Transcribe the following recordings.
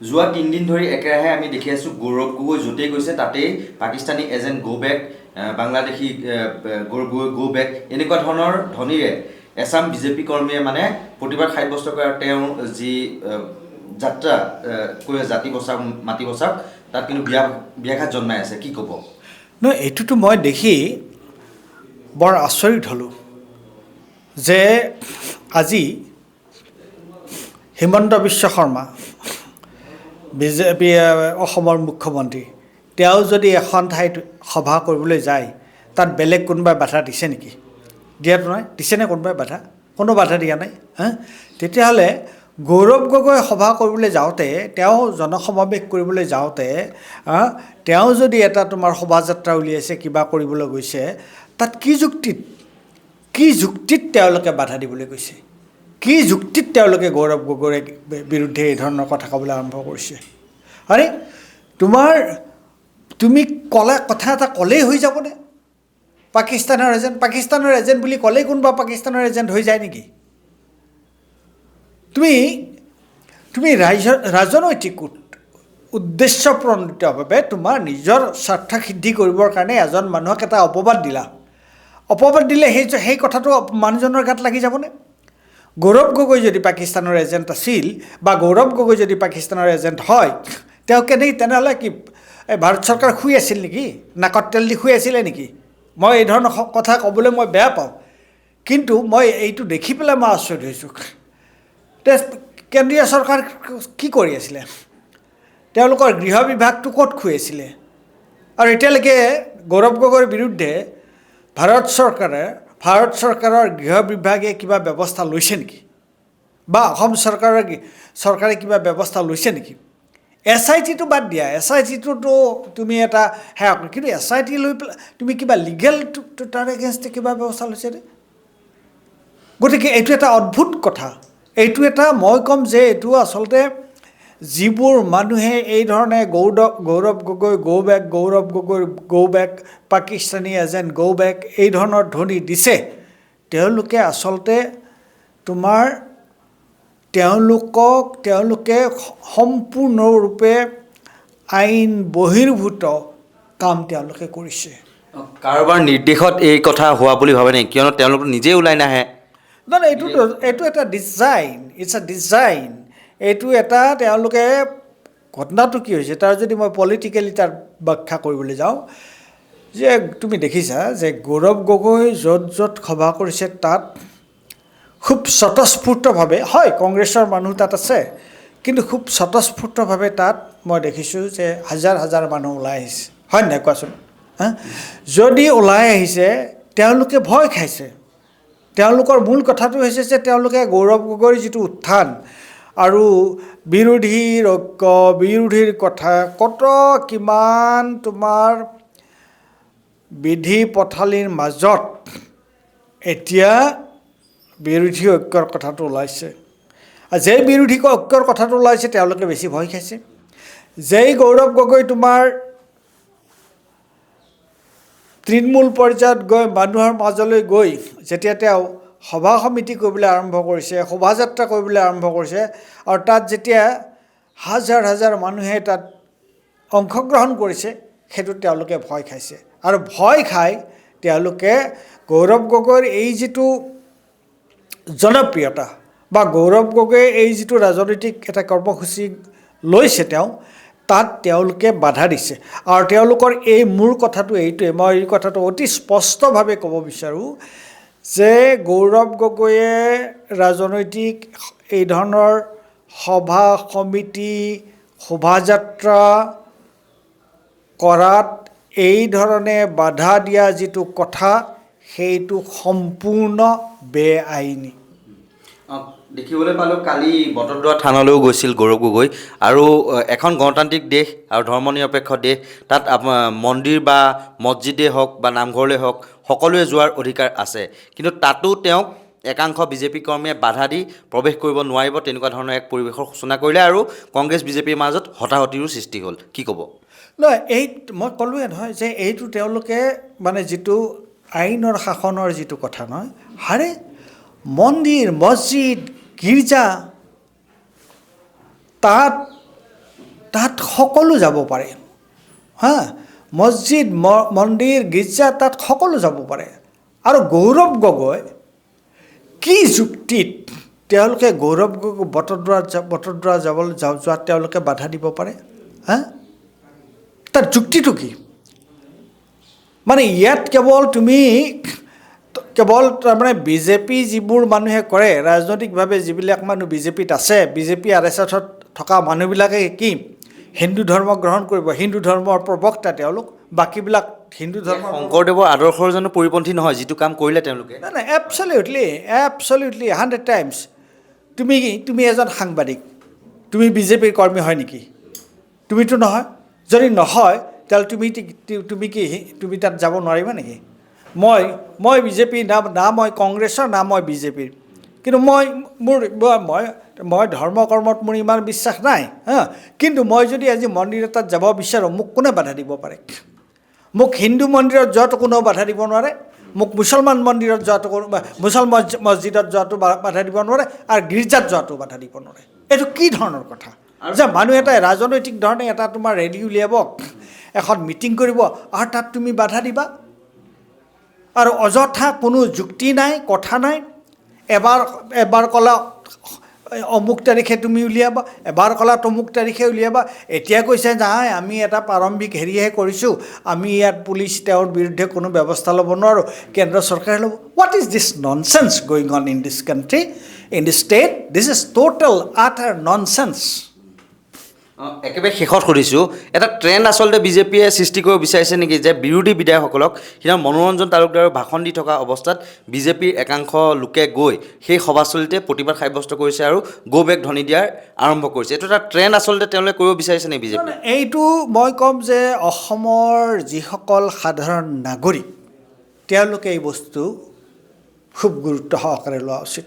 যোৱা 3 দিন ধৰি একেৰাহে আমি দেখি আছোঁ গৌৰৱ গগৈ য'তেই গৈছে তাতেই Pakistani agent go back, Bangladeshi Gaurav Gogoi go back, এনেকুৱা ধৰণৰ ধ্বনিৰে এছাম বিজেপি কৰ্মীয়ে মানে প্ৰতিবাদ সাব্যস্ত কৰে। আৰু তেওঁৰ যি যাত্ৰা কৈ জাতি বচাওক মাটি বচাওক, তাত কিন্তু ব্যাঘাত জন্মাই আছে, কি ক'ব? নহয়, এইটোতো মই দেখি বৰ আচৰিত হ'লোঁ যে আজি হিমন্ত বিশ্ব শৰ্মা বিজেপি অসমৰ মুখ্যমন্ত্ৰী, তেওঁ যদি এখন ঠাইত সভা কৰিবলৈ যায়, তাত বেলেগ কোনোবাই বাধা দিছে নেকি? দিয়াটো নাই, দিছেনে কোনোবাই বাধা? কোনো বাধা দিয়া নাই। তেতিয়াহ'লে গৌৰৱ গগৈ সভা কৰিবলৈ যাওঁতে, তেওঁ জনসমাৱেশ কৰিবলৈ যাওঁতে, তেওঁ যদি এটা তোমাৰ শোভাযাত্ৰা উলিয়াইছে, কিবা কৰিবলৈ গৈছে, তাত কি যুক্তিত তেওঁলোকে বাধা দিবলৈ গৈছে? কি যুক্তিত তেওঁলোকে গৌৰৱ গগৈৰ বিৰুদ্ধে এই ধৰণৰ কথা ক'বলৈ আৰম্ভ কৰিছে? আৰে তুমি কথা এটা ক'লেই হৈ যাবনে? পাকিস্তানৰ এজেণ্ট বুলি ক'লেই কোনোবা পাকিস্তানৰ এজেণ্ট হৈ যায় নেকি? তুমি ৰাজনৈতিক উদ্দেশ্যপ্ৰণোদিতভাৱে তোমাৰ নিজৰ স্বাৰ্থ সিদ্ধি কৰিবৰ কাৰণে এজন মানুহক এটা অপবাদ দিলে সেই কথাটো মানুহজনৰ গাত লাগি যাবনে? গৌৰৱ গগৈ যদি পাকিস্তানৰ এজেণ্ট আছিল বা গৌৰৱ গগৈ যদি পাকিস্তানৰ এজেণ্ট হয়, তেওঁ তেনেহ'লে কি ভাৰত চৰকাৰ শুই আছিল নেকি? নাকত তেল দি শুই আছিলে নেকি? মই এই ধৰণৰ কথা ক'বলৈ মই বেয়া পাওঁ, কিন্তু মই এইটো দেখি পেলাই মই আচৰিত হৈছোঁ। কেন্দ্ৰীয় চৰকাৰ কি কৰি আছিলে? তেওঁলোকৰ গৃহ বিভাগটো ক'ত শুই আছিলে? আৰু এতিয়ালৈকে গৌৰৱ গগৈৰ বিৰুদ্ধে ভাৰত চৰকাৰৰ গৃহ বিভাগে কিবা ব্যৱস্থা লৈছে নেকি? বা অসম চৰকাৰে কিবা ব্যৱস্থা লৈছে নেকি? SITটো বাদ দিয়া, SITটোতো তুমি এটা কিন্তু SIT লৈ পেলাই তুমি কিবা লিগেল তাৰ এগেইনষ্টে কিবা ব্যৱস্থা লৈছেনে? গতিকে এইটো এটা অদ্ভুত কথা। মই ক'ম যে এইটো আচলতে যিবোৰ মানুহে এই ধৰণে Gaurav Gogoi go back, Gaurav Gogoi go back, Pakistani agent go back, এই ধৰণৰ ধ্বনি দিছে, তেওঁলোকে আচলতে তেওঁলোকে সম্পূৰ্ণৰূপে আইন বহিৰ্ভূত কাম তেওঁলোকে কৰিছে। কাৰোবাৰ নিৰ্দেশত এই কথা হোৱা বুলি ভাবে নেকি? কিয়নো তেওঁলোক নিজেই ওলাই নাহে। নহয়, এইটো এটা ডিজাইন, ডিজাইন। এইটো এটা তেওঁলোকে ঘটনাটো কি হৈছে তাৰ যদি মই পলিটিকেলি তাৰ ব্যাখ্যা কৰিবলৈ যাওঁ, যে তুমি দেখিছা যে গৌৰৱ গগৈ য'ত সভা কৰিছে তাত খুব স্বতঃস্ফূৰ্তভাৱে, হয় কংগ্ৰেছৰ মানুহ তাত আছে, কিন্তু খুব স্বতঃস্ফূৰ্তভাৱে তাত মই দেখিছোঁ যে হাজাৰ মানুহ ওলাই আহিছে, হয় নাই কোৱাচোন? যদি ওলাই আহিছে, তেওঁলোকে ভয় খাইছে। তেওঁলোকৰ মূল কথাটো হৈছে যে তেওঁলোকে গৌৰৱ গগৈৰ যিটো উত্থান আৰু বিৰোধীৰ কথা কিমান তোমাৰ বিধি পথালিৰ মাজত এতিয়া বিৰোধী ঐক্যৰ কথাটো ওলাইছে। আৰু যেই বিৰোধী ঐক্যৰ কথাটো ওলাইছে তেওঁলোকে বেছি ভয় খাইছে। যেই গৌৰৱ গগৈ তোমাৰ তৃণমূল পৰ্যায়ত গৈ মানুহৰ মাজলৈ গৈ যেতিয়া তেওঁ সভা সমিতি কৰিবলৈ আৰম্ভ কৰিছে, শোভাযাত্ৰা কৰিবলৈ আৰম্ভ কৰিছে, আৰু তাত যেতিয়া হাজাৰ মানুহে তাত অংশগ্ৰহণ কৰিছে, সেইটোত তেওঁলোকে ভয় খাইছে। আৰু ভয় খাই তেওঁলোকে গৌৰৱ গগৈৰ এই যিটো জনপ্ৰিয়তা বা গৌৰৱ গগৈয়ে এই যিটো ৰাজনৈতিক এটা কৰ্মসূচী লৈছে তাত তেওঁলোকে বাধা দিছে। আৰু তেওঁলোকৰ এই মূল কথাটো এইটোৱে, মই এই কথাটো অতি স্পষ্টভাৱে ক'ব বিচাৰোঁ যে গৌৰৱ গগৈয়ে ৰাজনৈতিক এই ধৰণৰ সভা সমিতি শোভাযাত্ৰা কৰাত এই ধৰণে বাধা দিয়া যিটো কথা, সেইটো সম্পূৰ্ণ বেআইনী। দেখিবলৈ পালোঁ কালি বটদ্ৰৱা থানালৈও গৈছিল গৌৰৱ গগৈ, আৰু এখন গণতান্ত্ৰিক দেশ আৰু ধৰ্মনিৰপেক্ষ দেশ, তাত মন্দিৰ বা মছজিদেই হওক বা নামঘৰলৈ হওক সকলোৱে যোৱাৰ অধিকাৰ আছে, কিন্তু তাতো তেওঁক একাংশ বিজেপি কৰ্মীয়ে বাধা দি প্ৰৱেশ কৰিব নোৱাৰিব, তেনেকুৱা ধৰণৰ এক পৰিৱেশৰ সূচনা কৰিলে, আৰু কংগ্ৰেছ বিজেপিৰ মাজত হতাহতিৰো সৃষ্টি হ'ল। কি ক'ব? নহয়, মই ক'লোৱে নহয় যে এইটো তেওঁলোকে মানে যিটো আইনৰ শাসনৰ যিটো কথা নহয়, মন্দিৰ মছজিদ গীৰ্জা তাত তাত সকলো যাব পাৰে হা মছজিদ মন্দিৰ গীৰ্জা তাত সকলো যাব পাৰে আৰু গৌৰৱ গগৈ কি যুক্তিত তেওঁলোকে গৌৰৱ গগৈ বটদ্ৰৱা যোৱাত তেওঁলোকে বাধা দিব পাৰে হা তাৰ যুক্তিটো কি মানে ইয়াত কেৱল তাৰমানে বিজেপি যিবোৰ মানুহে কৰে ৰাজনৈতিকভাৱে যিবিলাক মানুহ বিজেপিত আছে বিজেপি RSSত থকা মানুহবিলাকে কি হিন্দু ধৰ্ম গ্ৰহণ কৰিব হিন্দু ধৰ্মৰ প্ৰবক্তা তেওঁলোক বাকীবিলাক হিন্দু ধৰ্ম শংকৰদেৱৰ আদৰ্শৰ জানো পৰিপন্থী নহয় যিটো কাম কৰিলে তেওঁলোকে নাই এবছলিউটলি 100 টাইমছ তুমি এজন সাংবাদিক তুমি বিজেপিৰ কৰ্মী হয় নেকি তুমিতো নহয় যদি নহয় তেতিয়াহ'লে তুমি তাত যাব নোৱাৰিবা নেকি মই বিজেপি না মই কংগ্ৰেছৰ না মই বিজেপিৰ কিন্তু মই ধৰ্ম কৰ্মত মোৰ ইমান বিশ্বাস নাই হা কিন্তু মই যদি আজি মন্দিৰ এটাত যাব বিচাৰোঁ মোক কোনে বাধা দিব পাৰে মোক হিন্দু মন্দিৰত যোৱাটো কোনেও বাধা দিব নোৱাৰে মোক মুছলমান মন্দিৰত যোৱাটো মুছলমান মছজিদত যোৱাটো বাধা দিব নোৱাৰে আৰু গীৰ্জাত যোৱাটো বাধা দিব নোৱাৰে এইটো কি ধৰণৰ কথা যে মানুহ এটাই ৰাজনৈতিক ধৰণে এটা তোমাৰ ৰেলী উলিয়াব এখন মিটিং কৰিব আৰু তাত তুমি বাধা দিবা আৰু অযথা কোনো যুক্তি নাই কথা নাই এবাৰ ক'লা অমুক তাৰিখে তুমি উলিয়াবা এবাৰ ক'লা তমুক তাৰিখে উলিয়াবা এতিয়া কৈছে নাই আমি এটা প্ৰাৰম্ভিক হেৰিহে কৰিছোঁ আমি ইয়াত পুলিচ তেওঁৰ বিৰুদ্ধে কোনো ব্যৱস্থা ল'ব নোৱাৰোঁ কেন্দ্ৰ চৰকাৰে ল'ব what is this nonsense going on in this country in this state this is total আটাৰ ননচেন্স একেবাৰে শেষত সুধিছোঁ এটা ট্ৰেণ্ড আচলতে বিজেপিয়ে সৃষ্টি কৰিব বিচাৰিছে নেকি যে বিৰোধী বিধায়কসকলক সিদিনা মনোৰঞ্জন তালুকদাৰৰ ভাষণ দি থকা অৱস্থাত বিজেপিৰ একাংশ লোকে গৈ সেই সভাস্থলীতে প্ৰতিবাদ সাব্যস্ত কৰিছে আৰু গো বেক ধ্বনি দিয়াৰ আৰম্ভ কৰিছে এইটো এটা ট্ৰেণ্ড আচলতে তেওঁলোকে কৰিব বিচাৰিছে নেকি বিজেপি এইটো মই ক'ম যে অসমৰ যিসকল সাধাৰণ নাগৰিক তেওঁলোকে এই বস্তু খুব গুৰুত্ব সহকাৰে লোৱা উচিত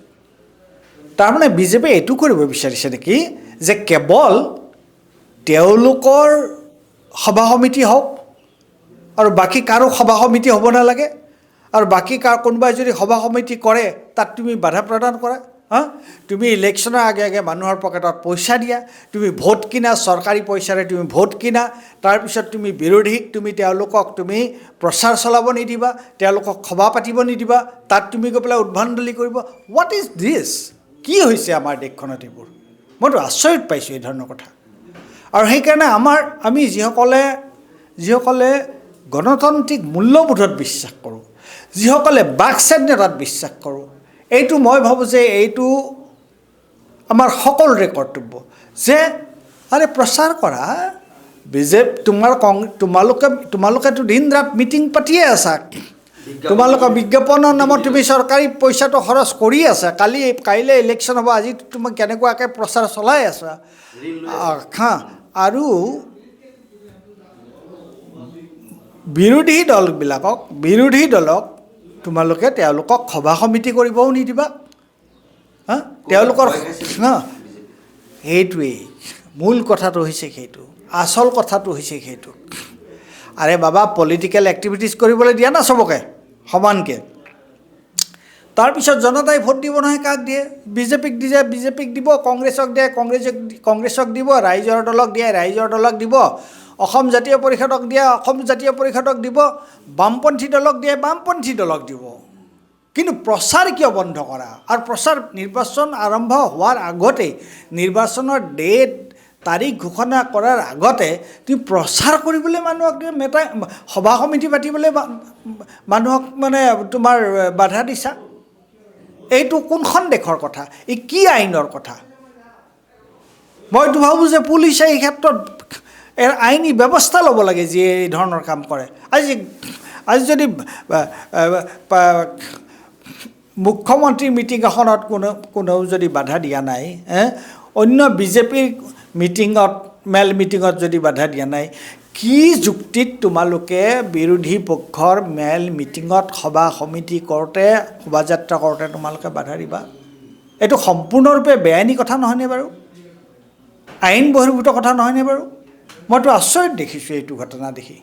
তাৰমানে বিজেপিয়ে এইটো কৰিব বিচাৰিছে নেকি যে কেৱল তেওঁলোকৰ সভা সমিতি হওক আৰু বাকী কাৰো সভা সমিতি হ'ব নালাগে আৰু বাকী কোনোবাই যদি সভা সমিতি কৰে তাত তুমি বাধা প্ৰদান কৰা হা তুমি ইলেকশ্যনৰ আগে মানুহৰ পকেটত পইচা দিয়া তুমি ভোট কিনা চৰকাৰী পইচাৰে তুমি ভোট কিনা তাৰপিছত তুমি বিৰোধীক তেওঁলোকক প্ৰচাৰ চলাব নিদিবা তেওঁলোকক সভা পাতিব নিদিবা তাত তুমি গৈ পেলাই উদ্ভণ্ডালি কৰিব হোৱাট ইজ দিছ কি হৈছে আমাৰ দেশখনত এইবোৰ মইতো আচৰিত পাইছোঁ এই ধৰণৰ কথা আৰু সেইকাৰণে আমি যিসকলে গণতান্ত্ৰিক মূল্যবোধত বিশ্বাস কৰোঁ যিসকলে বাক স্বাধীনতাত বিশ্বাস কৰোঁ এইটো মই ভাবোঁ যে এইটো আমাৰ সকলোৰে কৰ্তব্য যে আৰে প্ৰচাৰ কৰা তোমালোকেতো দিন ৰাত মিটিং পাতিয়ে আছা তোমালোকৰ বিজ্ঞাপনৰ নামত তুমি চৰকাৰী পইচাটো খৰচ কৰি আছা কাইলৈ ইলেকশ্যন হ'ব আজি তুমি কেনেকুৱাকৈ প্ৰচাৰ চলাই আছা হা আৰু বিৰোধী দলক তেওঁলোকক সভা সমিতি কৰিবও নিদিবা হা তেওঁলোকৰ সেইটোৱেই মূল কথাটো হৈছে সেইটো আচল কথাটো হৈছে সেইটো আৰে বাবা পলিটিকেল এক্টিভিটিজ কৰিবলৈ দিয়া না চবকে সমানকৈ তাৰপিছত জনতাই ভোট দিব নহয় কাক দিয়ে বিজেপিক দিব কংগ্ৰেছক দিয়ে কংগ্ৰেছক দিব ৰাইজৰ দলক দিয়ে ৰাইজৰ দলক দিব অসম জাতীয় পৰিষদক দিয়ে অসম জাতীয় পৰিষদক দিব বামপন্থী দলক দিয়ে বামপন্থী দলক দিব কিন্তু প্ৰচাৰ কিয় বন্ধ কৰা আৰু প্ৰচাৰ নিৰ্বাচন আৰম্ভ হোৱাৰ আগতে নিৰ্বাচনৰ ডেট তাৰিখ ঘোষণা কৰাৰ আগতে তুমি প্ৰচাৰ কৰিবলৈ মানুহক সভা সমিতি পাতিবলৈ মানুহক তোমাৰ বাধা দিছা এইটো কোনখন দেশৰ কথা এই কি আইনৰ কথা মইতো ভাবোঁ যে পুলিচে এই ক্ষেত্ৰত আইনী ব্যৱস্থা ল'ব লাগে যিয়ে এই ধৰণৰ কাম কৰে আজি যদি মুখ্যমন্ত্ৰীৰ মিটিং এখনত কোনেও যদি বাধা দিয়া নাই অন্য বিজেপিৰ মেল মিটিঙত যদি বাধা দিয়া নাই কি যুক্তিত তোমালোকে বিৰোধী পক্ষৰ মেল মিটিঙত সভা সমিতি কৰোঁতে শোভাযাত্ৰা কৰোঁতে তোমালোকে বাধা দিবা এইটো সম্পূৰ্ণৰূপে বেআইনী কথা নহয়নে বাৰু আইন বহিৰ্ভূত কথা নহয়নে বাৰু মইতো আচৰিত দেখিছোঁ এইটো ঘটনা দেখি